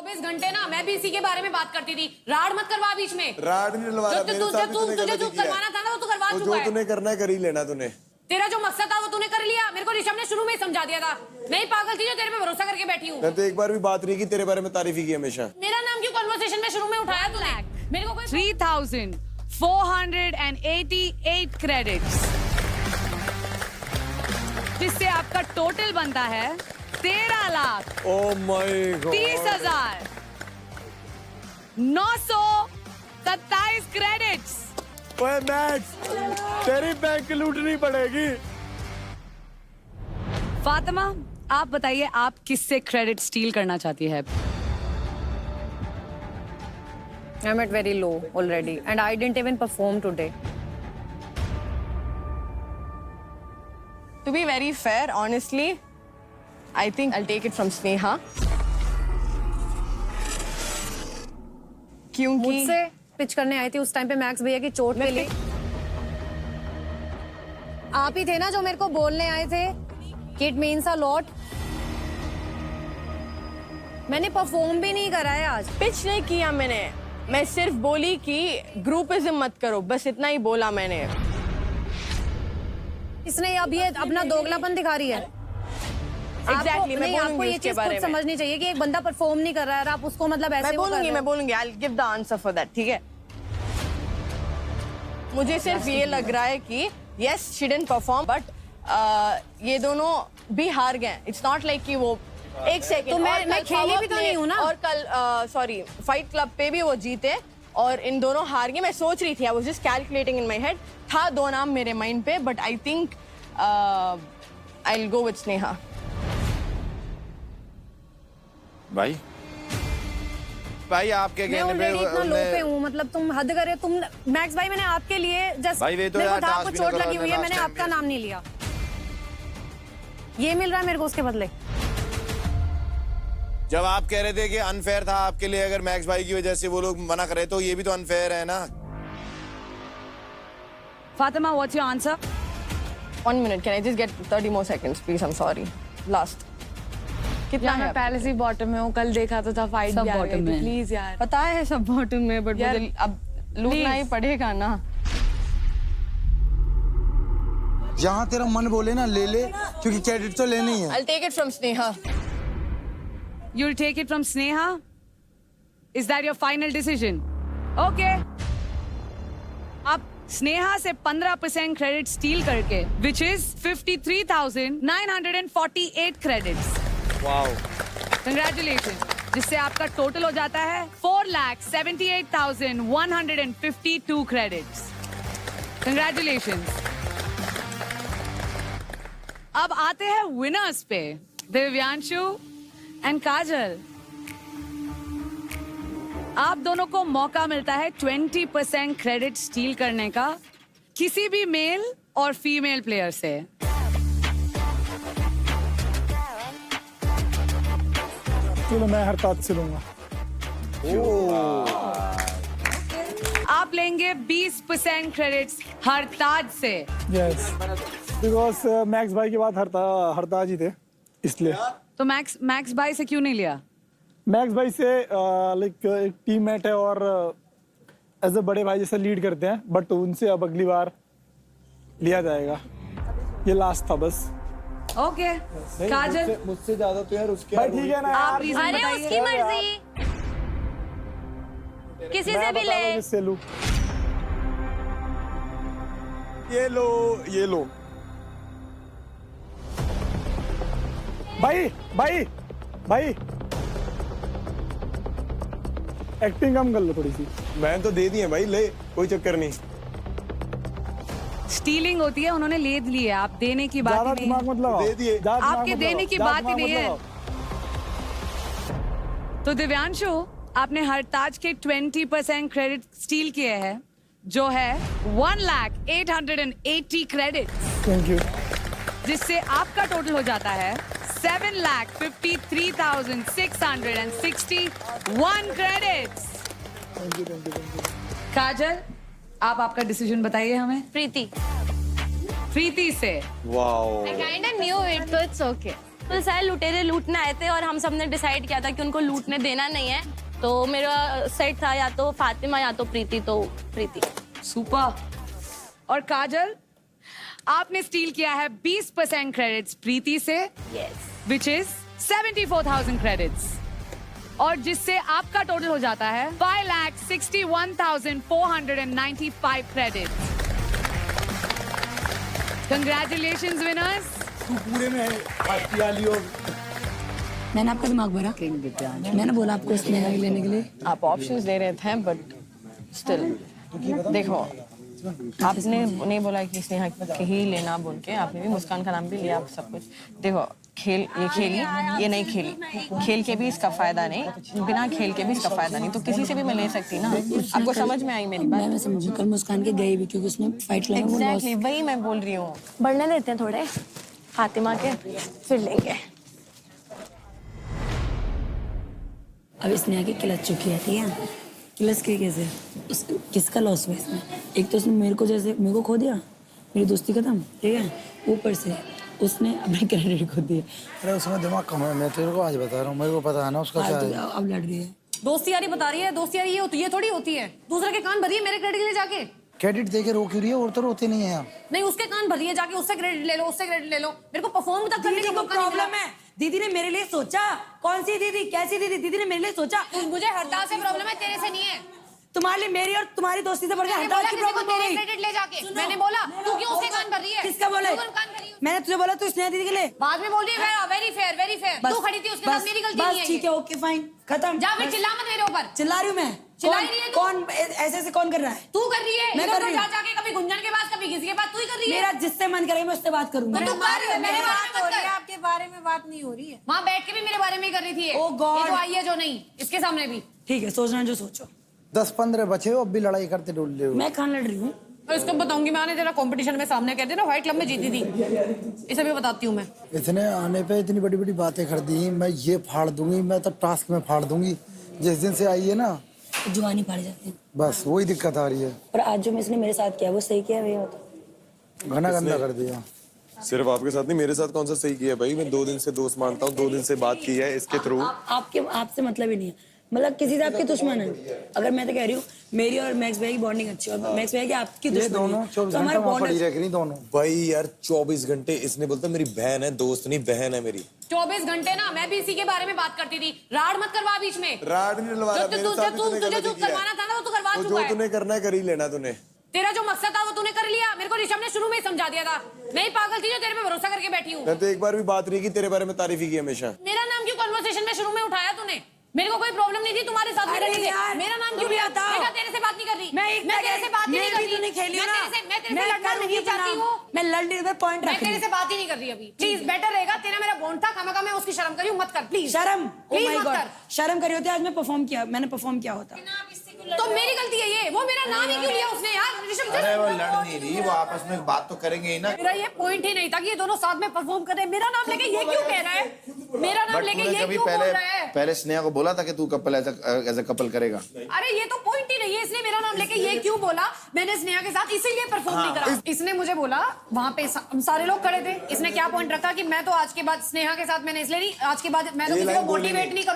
24 घंटे ना मैं भी इसी के बारे में बात करती थी। राड मत करवा बीच में। राड नहीं डलवा रहा, मेरे साथ भी तूने तुझे गलती जो किया है। करवाना था ना वो तो करवा तो चुका जो है। तूने करना है कर ही लेना तूने। तेरा जो मकसद था वो तूने कर लिया। मेरे को ऋषभ ने शुरू में ही समझा दिया था। मैं ही पागल थी जो तेरे पे भरोसा करके बैठी हूँ। मैं तो एक बार भी बात नहीं की, तेरे बारे में तारीफ ही की हमेशा। मेरा नाम क्यों कन्वर्सेशन में शुरू में उठाया तूने? मेरे को कोई 3,488 क्रेडिट्स, जिससे आपका टोटल बनता है 13,30,927 क्रेडिट्स। ओए मैक्स, तेरी बैंक लूटनी पड़ेगी। फातिमा, आप बताइए आप किससे क्रेडिट स्टील करना चाहती है? I'm at very low already and I didn't even perform today. To be very fair, honestly, I think I'll take it from Sneha. क्योंकि मुझसे पिच करने आई थी उस टाइम पे मैक्स भैया की चोट के लिए। आप ही थे ना जो मेरे को बोलने आए थे कि इट मीन्स अ लॉट। मैंने परफॉर्म भी नहीं करा है आज। पिच नहीं किया मैंने, मैं सिर्फ बोली कि ग्रुपिज्म मत करो, बस इतना ही बोला मैंने। इसने अब ये अपना दोगलापन दिखा रही है। Exactly, मैं आपको बोलूंगी ये उसके चीज बारे खुद में। समझनी चाहिए कि एक बंदा परफॉर्म नहीं कर रहा है और आप उसको मतलब ऐसे मैं बोलूंगी I'll give the answer for that, ठीक है? मुझे सिर्फ ये लग रहा है कि yes she didn't perform but ये दोनों भी हार गए। It's not like कि वो एक सेकंड तो मैं खेली भी तो नहीं हूँ ना। और कल सॉरी फाइट क्लब पे भी वो जीते और इन दोनों हार गए। मैं सोच रही थी, I was just calculating in my head, था दो नाम मेरे माइंड पे but I think I'll go with Sneha. भाई आपके मैं कहने ऑलरेडी इतना लो पे पे हूँ, मतलब तुम हद करे। तुम मैक्स भाई, मैंने आपके लिए जस्ट भाई वे तो मेरे को यार था, टास्क आपको भी चोट ना लगी हुई है, करवा मैंने देना, आपका नाम नहीं लिया। ये मिल रहा है मेरे को उसके बदले। जब आप कह रहे थे कि अनफेयर था आपके लिए, अगर मैक्स भाई की वजह से वो लोग मना कर रहे तो ये भी तो अनफेयर है ना। Fatima, what's your answer? 1 minute, can I just get 30 more seconds, please? I'm sorry. Last. कितना यार है? मैं पहले से ही बॉटम में हूँ, कल देखा तो था फाइट सब भी आ गई bottom थी, में। प्लीज यार। पता है सब बॉटम में, बट यार, मुझे अब लूटना ही पड़ेगा ना। जहाँ तेरा मन बोले ना ले ले, क्योंकि क्रेडिट तो लेनी है। I'll take it from Sneha. You'll take it from Sneha? Is that your final decision? Okay. आप स्नेहा से 15% क्रेडिट स्टील करके, which is 53,948 credits. Wow, Congratulations. जिससे आपका टोटल हो जाता है 4,78,152 क्रेडिट्स। Congratulations. अब आते हैं विनर्स पे, दिव्यांशु एंड काजल। आप दोनों को मौका मिलता है 20% क्रेडिट स्टील करने का किसी भी मेल और फीमेल प्लेयर से। चलो मैं हरताज से लूंगा। आप लेंगे 20% क्रेडिट्स हरताज से। यस, बिकॉज मैक्स भाई के बाद हरताज ही थे, इसलिए। तो मैक्स भाई से क्यों नहीं लिया? मैक्स भाई से लाइक एक टीम मेट है और एज अ बड़े भाई जैसे लीड करते हैं, बट उनसे अब अगली बार लिया जाएगा। ये लास्ट था बस। ओके, काजल मुझसे ज्यादा तो यार उसके भाई ठीक है ना आप यार। रीजन अरे उसकी बताइए। मर्जी, किसी मैं से भी बता ले। दूं किससे लूं। ये लो भाई एक्टिंग कम कर लो थोड़ी सी। मैंने तो दे दिए भाई, ले कोई चक्कर नहीं। स्टीलिंग होती है, उन्होंने ले ली है, आप देने की बात ज्यादा ही नहीं दिमाग है। मत लगाओ। दे दिए। ज्यादा दिमाग आपके मत देने लगाओ, की ज्यादा बात ही दिमाग नहीं मत है। लगाओ। तो दिव्यांशु, आपने हरताज के 20% क्रेडिट स्टील किए हैं, जो है 1,08,80 क्रेडिट, थैंक यू। जिससे आपका टोटल हो जाता है 7,53,661 क्रेडिट्स। Thank you. काजल, आप आपका डिसीजन बताइए हमें। प्रीति, प्रीति से। Wow, I kinda knew it, so it's okay. तो सारे लुटेरे लूटने आए थे और हम सबने डिसाइड किया था कि उनको लूटने देना नहीं है। तो मेरा सेट था या तो फातिमा या तो प्रीति, तो प्रीति। सुपर। और काजल, आपने स्टील किया है 20% क्रेडिट्स प्रीति से, विच इज 74,000 क्रेडिट्स, और जिससे आपका टोटल हो जाता है 5,61,495 क्रेडिट्स। Congratulations winners. पूरे में वाली और मैंने आपका दिमाग भरा, मैंने बोला आपको स्नेहा लेने के लिए। आप ऑप्शंस दे रहे थे बट स्टिल देखो, आपने नहीं बोला कि स्नेहा के ही लेना बोल के, आपने भी मुस्कान का नाम भी लिया, सब कुछ। देखो खेल, ये खेली, ये नहीं खेली, खेल के भी इसका फायदा नहीं, बिना खेल के भी इसका फायदा नहीं, तो किसी से भी मैं ले सकती ना। आपको समझ में आई मेरी बात? मैं समझू, कल मुस्कान के गए भी क्योंकि उसने फाइट लगा। एग्जैक्टली वही मैं बोल रही हूँ। बढ़ने देते हैं थोड़े फातिमा के, फिर लेंगे। अब स्नेहा की क्लच चुकी है, ठीक है? क्लच के कैसे किसका लॉस हुआ इसमें? एक तो उसने मेरे को खो दिया, मेरी दोस्ती खत्म, ठीक है? ऊपर से उसने अपने क्रेडिट खो दिया। अरे उसमें दिमाग कम है, मैं तेरे को आज बता रहा हूँ, मेरे को पता है ना उसका क्या है। अब लड़ रही है। दोस्ती यारी बता रही है, दोस्ती यारी ये थोड़ी होती है। दूसरे के कान भरिए मेरे क्रेडिट के लिए जाके। क्रेडिट देके रो क्यों रही है? और तो रोते नहीं है। नहीं, उसके कान भरिए जाके, उससे क्रेडिट ले लो, उससे क्रेडिट ले लो। मेरे को परफॉर्म तक करने का मौका नहीं मिला। प्रॉब्लम है, दीदी ने मेरे लिए सोचा। कौन सी दीदी, कैसी दीदी? दीदी ने मेरे लिए सोचा। मुझे हड़ताल से प्रॉब्लम है, तेरे से नहीं है। तुम्हारे लिए मेरी और तुम्हारी दोस्ती से बढ़ के हड़ताल की प्रॉब्लम हो गई। क्रेडिट ले जाके मैंने बोला, तू क्यों उसके कान भर रही है? किसका बोले? मैंने तुझे बोला तू स्नेहा दीदी के लिए। बाद में बोल रही है वेरी फेयर, वेरी फेयर। तू खड़ी थी उसके साथ, मेरी गलती नहीं है। ठीक है, ओके फाइन, खत्म। जा फिर, चिल्ला मत मेरे ऊपर। चिल्ला रही हूँ मैं। चिल्ला रही है तू। कौन ऐसे कौन कर रहा है? तू कर रही है। मैं कर रही हूँ। जा जाके कभी गुंजन के पास, कभी किसी के पास, तू ही कर रही है। मेरा जिससे मन करेगा मैं उससे बात करूंगा। तो तू कर रही है, मेरे बारे में मत कर। आपके बारे में बात नहीं हो रही है। वहाँ बैठ के भी मेरे बारे में ही कर रही थी ये। Oh God। ये जो आई है जो नहीं, इसके सामने भी। ठीक है, सोचना जो सोचो। 10-15 बचे हो, अब भी लड़ाई करते डोल रहे हो। मैं कहाँ लड़ रही हूँ? और इसको बताऊंगी, मैंने तेरा कंपटीशन में सामने कहते ना फाइट क्लब में जीती थी, इसे भी बताती हूँ मैं। इतने आने पे इतनी बड़ी बड़ी बातें कर दी, मैं ये फाड़ दूंगी, मैं तो टास्क में फाड़ दूंगी। जिस दिन से आई है ना, जुबानी फाड़ जाती है। बस वही दिक्कत आ रही है। और आज जो इसने मेरे साथ किया वो सही किया भैया? होता घना गंदा कर दिया। सिर्फ आपके साथ नहीं, मेरे साथ कौन सा सही किया भाई? मैं 2 दिन से दोस्त मानता हूँ, 2 दिन से बात की है इसके थ्रू। आपसे मतलब ही नहीं है, मतलब किसी से आपकी दुश्मन है। अगर मैं तो कह रही हूँ मेरी और मैक्स भैया की बॉन्डिंग अच्छी है, और मैक्स भैया की आपकी ये दुश्मनी दोनों है। 24 तो हमारा घंटे वहाँ बॉन्ड पड़ी रह रही दोनों। भाई यार 24 घंटे इसने बोलता मेरी बहन है, दोस्त नहीं, बहन है मेरी। 24 घंटे ना, मैं भी इसी के बारे में बात करती थी। राड मत करवा बीच में। राड नहीं डलवा रहा, मेरे साथ भी तूने तुझे गलती जो की है। करवाना था ना वो तू करवा तो चुका जो है। तूने करना है कर ही लेना तूने। तेरा जो मकसद था वो तूने कर लिया। मेरे को ऋषभ ने शुरू में ही समझा दिया था। मैं ही पागल थी जो तेरे पे भरोसा करके बैठी हूँ। मैं तो एक बार भी बात नहीं की तेरे बारे में, तारीफ ही की हमेशा। मेरा नाम क्यों कन्वर्सेशन में शुरू में उठाया तूने? मेरे को कोई प्रॉब्लम नहीं थी तुम्हारे साथ रहने से। मेरा नाम क्यों लिया? मैं तेरे से बात नहीं कर रही। मैं तेरे से बात ही नहीं कर रही। मैं तेरे से लड़ना नहीं चाहती हूँ। मैं लड़ रही हूँ, पॉइंट मैं रख तेरे से बात ही नहीं कर रही अभी। प्लीज, बेटर रहेगा। तेरा मेरा बॉन्ड था, खामखा मैं उसकी शर्म करी हूँ, मत कर प्लीज। शर्म, प्लीज ओह माय मत गॉड, कर। शर्म करी होती आज मैं परफॉर्म किया, मैंने परफॉर्म किया होता। तो मेरी गलती है ये। वो मेरा नाम ही क्यों लिया उसने यार? ऋषभ, अरे वो लड़ नहीं रही, वो आपस में बात तो करेंगे ही ना। मेरा ये पॉइंट ही नहीं था कि ये दोनों साथ में परफॉर्म करें। मेरा नाम लेके ये क्यों कह रहा है? मेरा नाम लेके ये क्यों बोल रहा है? पहले स्नेहा को बोला था कि तू कपल एज अ कपल करेगा। अरे ये तो पॉइंट ही नहीं है। इसने मेरा नाम लेके ये क्यों बोला? मैंने स्नेहा के साथ इसीलिए परफॉर्म नहीं करा। इसने मुझे बोला, वहां पे हम सारे लोग खड़े थे। इसने क्या पॉइंट रखा कि मैं तो आज के बाद स्नेहा के साथ मैंने इसलिए नहीं, आज के बाद मैं तो किसी को मोटिवेट नहीं करूँ।